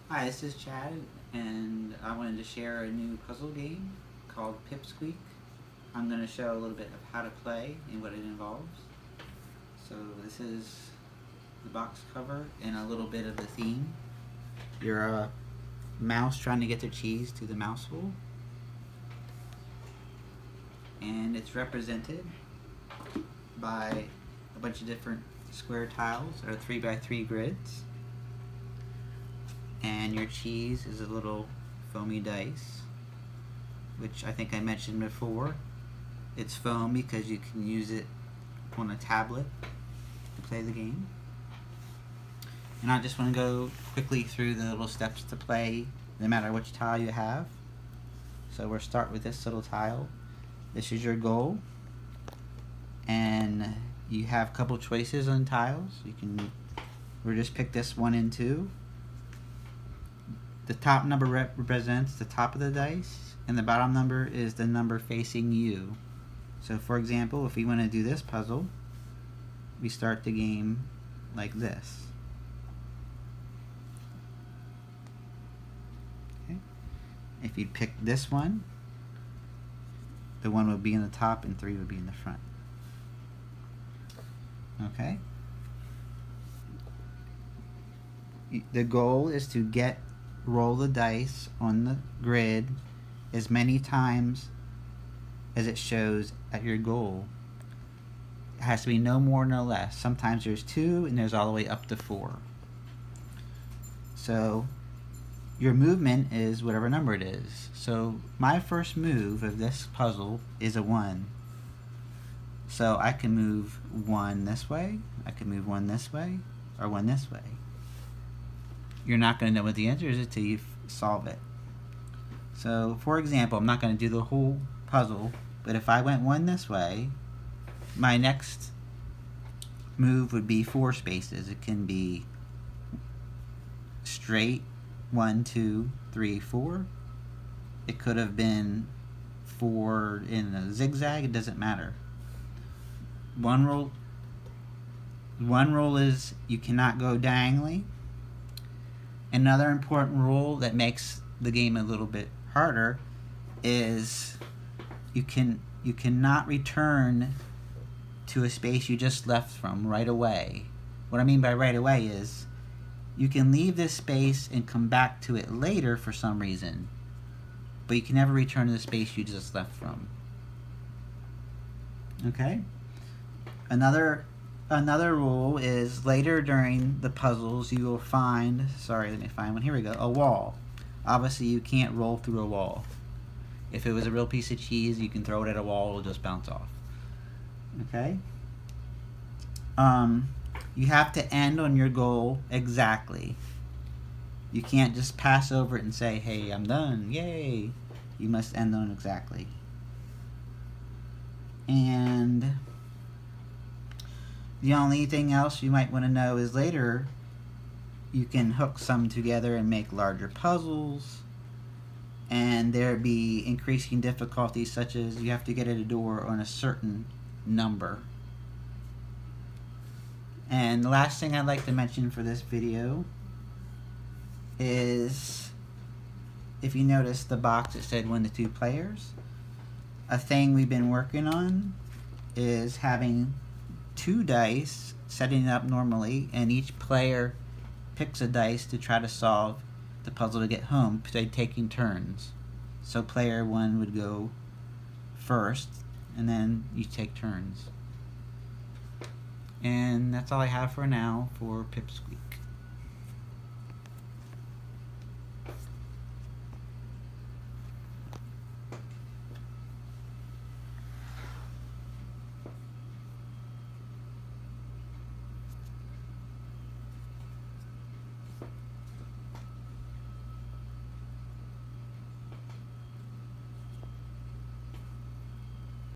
Hi, this is Chad, and I wanted to share a new puzzle game called Pipsqueak. I'm going to show a little bit of how to play and what it involves. So this is the box cover and a little bit of the theme. You're a mouse trying to get their cheese to the mouse hole, and it's represented by a bunch of different square tiles or 3x3 grids. And your cheese is a little foamy dice, which I think I mentioned before. It's foam because you can use it on a tablet to play the game. And I just want to go quickly through the little steps to play no matter which tile you have. So we'll start with this little tile. This is your goal, and you have a couple choices on tiles. We'll just pick this 1 and 2. The top number represents the top of the dice, and the bottom number is the number facing you. So for example, if we want to do this puzzle, we start the game like this. Okay. If you pick this one, the 1 would be in the top and 3 would be in the front. Okay. The goal is to roll the dice on the grid as many times as it shows at your goal. It has to be no more, no less. Sometimes there's 2 and there's all the way up to 4. So your movement is whatever number it is. So my first move of this puzzle is a 1. So I can move 1 this way, I can move 1 this way, or 1 this way. You're not going to know what the answer is until you solve it. So, for example, I'm not going to do the whole puzzle, but if I went 1 this way, my next move would be 4 spaces. It can be straight 1, 2, 3, 4. It could have been 4 in a zigzag. It doesn't matter. One rule is you cannot go diagonally. Another important rule that makes the game a little bit harder is you cannot return to a space you just left from right away. What I mean by right away is you can leave this space and come back to it later for some reason, but you can never return to the space you just left from. Okay? Another rule is later during the puzzles you will find, let me find one, here we go, a wall. Obviously you can't roll through a wall. If it was a real piece of cheese, you can throw it at a wall, it'll just bounce off. Okay? You have to end on your goal exactly. You can't just pass over it and say, hey, I'm done, yay. You must end on exactly. And the only thing else you might want to know is later you can hook some together and make larger puzzles, and there be increasing difficulties such as you have to get at a door on a certain number. And the last thing I'd like to mention for this video is, if you notice the box that said 1 to 2 players, a thing we've been working on is having 2 dice, setting it up normally, and each player picks a dice to try to solve the puzzle to get home by taking turns. So player 1 would go first, and then you take turns. And that's all I have for now for Pipsqueak.